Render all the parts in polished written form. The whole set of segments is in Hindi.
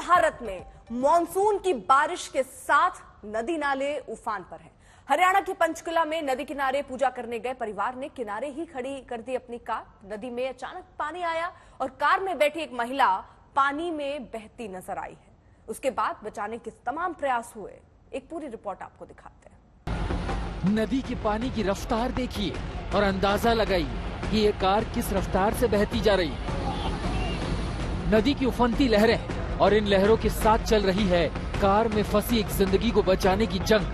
भारत में मॉनसून की बारिश के साथ नदी नाले उफान पर हैं। हरियाणा के पंचकुला में नदी किनारे पूजा करने गए परिवार ने किनारे ही खड़ी कर दी अपनी कार। नदी में अचानक पानी आया और कार में बैठी एक महिला पानी में बहती नजर आई है। उसके बाद बचाने के तमाम प्रयास हुए। एक पूरी रिपोर्ट आपको दिखाते हैं। नदी के पानी की रफ्तार देखिए और अंदाजा लगाइए कि ये कार किस रफ्तार से बहती जा रही है। नदी की उफनती लहरें और इन लहरों के साथ चल रही है कार में फंसी एक जिंदगी को बचाने की जंग।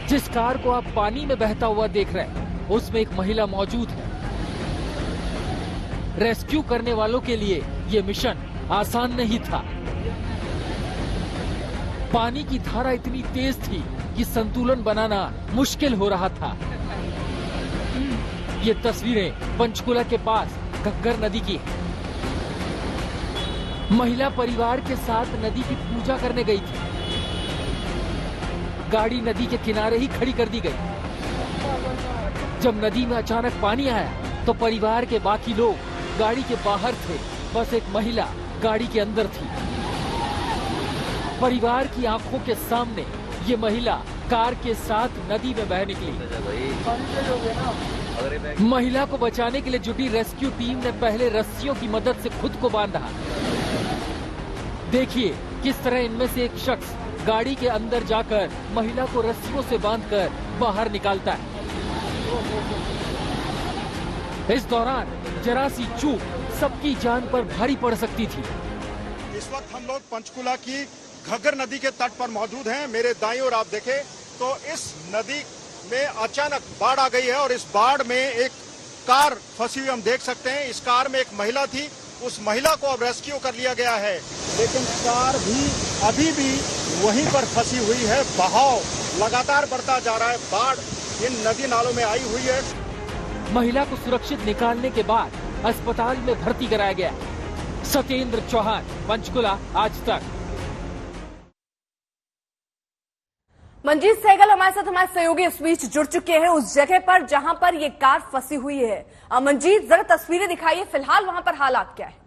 जिस कार को आप पानी में बहता हुआ देख रहे हैं उसमें एक महिला मौजूद है। रेस्क्यू करने वालों के लिए ये मिशन आसान नहीं था। पानी की धारा इतनी तेज थी कि संतुलन बनाना मुश्किल हो रहा था। ये तस्वीरें पंचकुला के पास घग्गर नदी की है। महिला परिवार के साथ नदी की पूजा करने गई थी। गाड़ी नदी के किनारे ही खड़ी कर दी गई। जब नदी में अचानक पानी आया तो परिवार के बाकी लोग गाड़ी के बाहर थे, बस एक महिला गाड़ी के अंदर थी। परिवार की आंखों के सामने ये महिला कार के साथ नदी में बह निकली। महिला को बचाने के लिए जुटी रेस्क्यू टीम ने पहले रस्सियों की मदद से खुद को बांधा। देखिए किस तरह इनमें से एक शख्स गाड़ी के अंदर जाकर महिला को रस्सियों से बांधकर बाहर निकालता है। इस दौरान जरा सी चूक सबकी जान पर भारी पड़ सकती थी। इस वक्त हम लोग पंचकुला की घग्गर नदी के तट पर मौजूद हैं। मेरे दाईं ओर आप देखें तो इस नदी में अचानक बाढ़ आ गई है और इस बाढ़ में एक कार फंसी हुई हम देख सकते हैं। इस कार में एक महिला थी, उस महिला को अब रेस्क्यू कर लिया गया है, लेकिन कार भी अभी भी वहीं पर फंसी हुई है। बहाव लगातार बढ़ता जा रहा है, बाढ़ इन नदी नालों में आई हुई है। महिला को सुरक्षित निकालने के बाद अस्पताल में भर्ती कराया गया। सत्येंद्र चौहान, पंचकुला, आज तक। मंजीत सहगल हमारे साथ हमारे सहयोगी इस बीच जुड़ चुके हैं उस जगह पर जहां पर ये कार फंसी हुई है। मंजीत, जरा तस्वीरें दिखाइए, फिलहाल वहां पर हालात क्या है?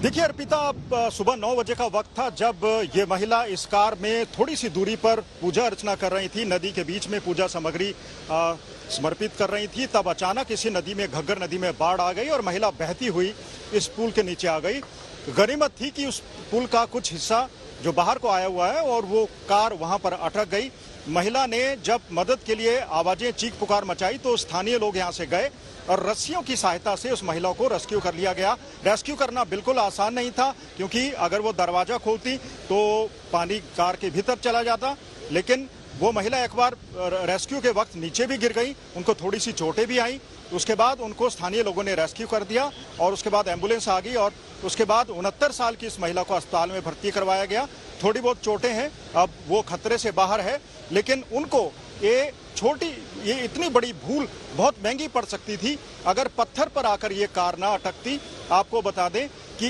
देखिए अर्पिता, सुबह 9 बजे का वक्त था जब ये महिला इस कार में थोड़ी सी दूरी पर पूजा अर्चना कर रही थी। नदी के बीच में पूजा सामग्री समर्पित कर रही थी। तब अचानक इसी नदी में, घग्गर नदी में बाढ़ आ गई और महिला बहती हुई इस पुल के नीचे आ गई। गनीमत थी कि उस पुल का कुछ हिस्सा जो बाहर को आया हुआ है और वो कार वहां पर अटक गई। महिला ने जब मदद के लिए आवाजें, चीख पुकार मचाई तो स्थानीय लोग यहां से गए और रस्सियों की सहायता से उस महिला को रेस्क्यू कर लिया गया। रेस्क्यू करना बिल्कुल आसान नहीं था क्योंकि अगर वो दरवाजा खोलती तो पानी कार के भीतर चला जाता, लेकिन वो महिला एक बार रेस्क्यू के वक्त नीचे भी गिर गई, उनको थोड़ी सी चोटें भी आई। उसके बाद उनको स्थानीय लोगों ने रेस्क्यू कर दिया और उसके बाद एम्बुलेंस आ गई और उसके बाद 69 साल की इस महिला को अस्पताल में भर्ती करवाया गया। थोड़ी बहुत चोटें हैं, अब वो खतरे से बाहर है, लेकिन उनको ये इतनी बड़ी भूल बहुत महंगी पड़ सकती थी अगर पत्थर पर आकर ये कार ना अटकती। आपको बता दें कि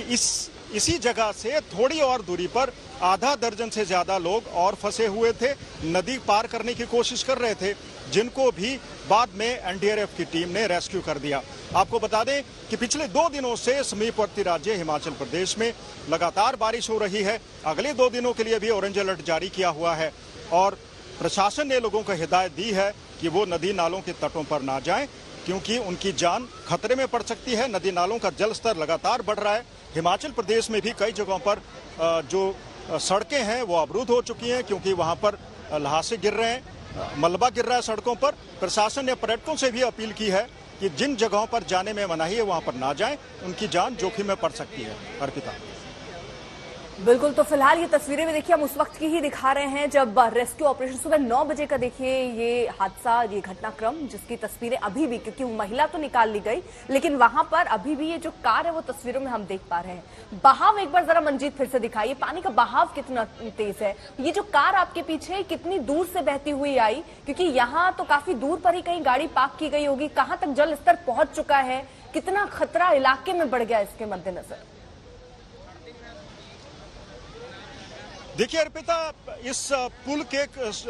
इसी जगह से थोड़ी और दूरी पर आधा दर्जन से ज्यादा लोग और फंसे हुए थे, नदी पार करने की कोशिश कर रहे थे, जिनको भी बाद में एनडीआरएफ की टीम ने रेस्क्यू कर दिया। आपको बता दें कि पिछले 2 दिनों से समीपवर्ती राज्य हिमाचल प्रदेश में लगातार बारिश हो रही है। अगले 2 दिनों के लिए भी ऑरेंज अलर्ट जारी किया हुआ है और प्रशासन ने लोगों को हिदायत दी है कि वो नदी नालों के तटों पर ना जाएं क्योंकि उनकी जान खतरे में पड़ सकती है। नदी नालों का जल स्तर लगातार बढ़ रहा है। हिमाचल प्रदेश में भी कई जगहों पर जो सड़कें हैं वो अवरुद्ध हो चुकी हैं क्योंकि वहां पर ल्हासे गिर रहे हैं, मलबा गिर रहा है सड़कों पर। प्रशासन ने पर्यटकों से भी अपील की है कि जिन जगहों पर जाने में मनाही है वहां पर ना जाएं, उनकी जान जोखिम में पड़ सकती है। अर्पिता, बिल्कुल, तो फिलहाल ये तस्वीरें भी देखिए हम उस वक्त की ही दिखा रहे हैं जब रेस्क्यू ऑपरेशन सुबह 9 बजे का देखिए ये हादसा, ये घटनाक्रम, जिसकी तस्वीरें अभी भी, क्योंकि महिला तो निकाल ली गई लेकिन वहां पर अभी भी ये जो कार है वो तस्वीरों में हम देख पा रहे हैं। बहाव एक बार जरा मंजीत फिर से दिखाइए, पानी का बहाव कितना तेज है। ये जो कार आपके पीछे कितनी दूर से बहती हुई आई, क्योंकि यहाँ तो काफी दूर पर ही कहीं गाड़ी पार्क की गई होगी, कहां तक जल स्तर पहुंच चुका है, कितना खतरा इलाके में बढ़ गया इसके मद्देनजर? देखिए अर्पिता, इस पुल के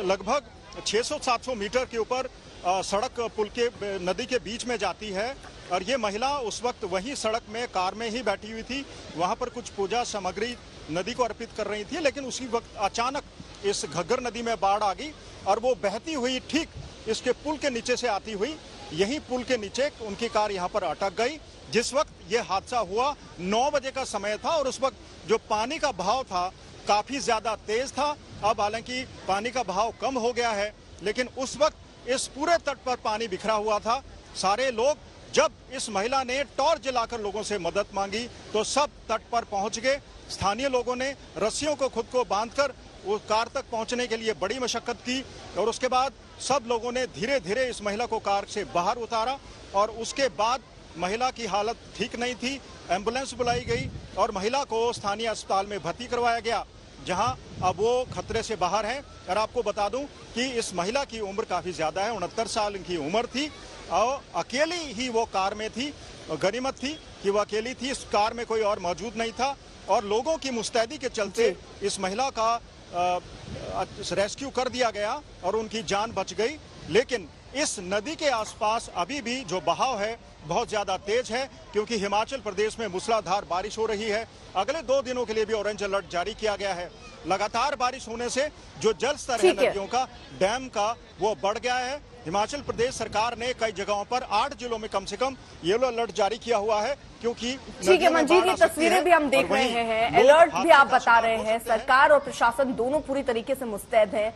लगभग 600-700 मीटर के ऊपर सड़क पुल के नदी के बीच में जाती है और ये महिला उस वक्त वही सड़क में कार में ही बैठी हुई थी। वहां पर कुछ पूजा सामग्री नदी को अर्पित कर रही थी, लेकिन उसी वक्त अचानक इस घग्गर नदी में बाढ़ आ गई और वो बहती हुई ठीक इसके पुल के नीचे से आती हुई यही पुल के नीचे उनकी कार यहाँ पर अटक गई। जिस वक्त ये हादसा हुआ 9 बजे का समय था और उस वक्त जो पानी का बहाव था काफी ज्यादा तेज था। अब हालांकि पानी का बहाव कम हो गया है, लेकिन उस वक्त इस पूरे तट पर पानी बिखरा हुआ था। सारे लोग जब इस महिला ने टॉर्च जलाकर लोगों से मदद मांगी तो सब तट पर पहुंच गए। स्थानीय लोगों ने रस्सियों को खुद को बांधकर वो कार तक पहुंचने के लिए बड़ी मशक्कत की और उसके बाद सब लोगों ने धीरे धीरे इस महिला को कार से बाहर उतारा और उसके बाद महिला की हालत ठीक नहीं थी। एम्बुलेंस बुलाई गई और महिला को स्थानीय अस्पताल में भर्ती करवाया गया, जहां अब वो खतरे से बाहर है। और आपको बता दूं कि इस महिला की उम्र काफी ज्यादा है, 69 साल की उम्र थी और अकेली ही वो कार में थी। गनीमत थी कि वो अकेली थी, इस कार में कोई और मौजूद नहीं था और लोगों की मुस्तैदी के चलते इस महिला का रेस्क्यू कर दिया गया और उनकी जान बच गई। लेकिन इस नदी के आसपास अभी भी जो बहाव है बहुत ज्यादा तेज है, क्योंकि हिमाचल प्रदेश में मूसलाधार बारिश हो रही है। अगले 2 दिनों के लिए भी ऑरेंज अलर्ट जारी किया गया है। लगातार बारिश होने से जो जल स्तर है नदियों का, डैम का, वो बढ़ गया है। हिमाचल प्रदेश सरकार ने कई जगहों पर 8 जिलों में कम से कम येलो अलर्ट जारी किया हुआ है, क्योंकि ठीक है मंजीत, ये तस्वीरें भी हम देख रहे हैं, अलर्ट भी आप बता रहे हैं। सरकार और प्रशासन दोनों पूरी तरीके से मुस्तैद है।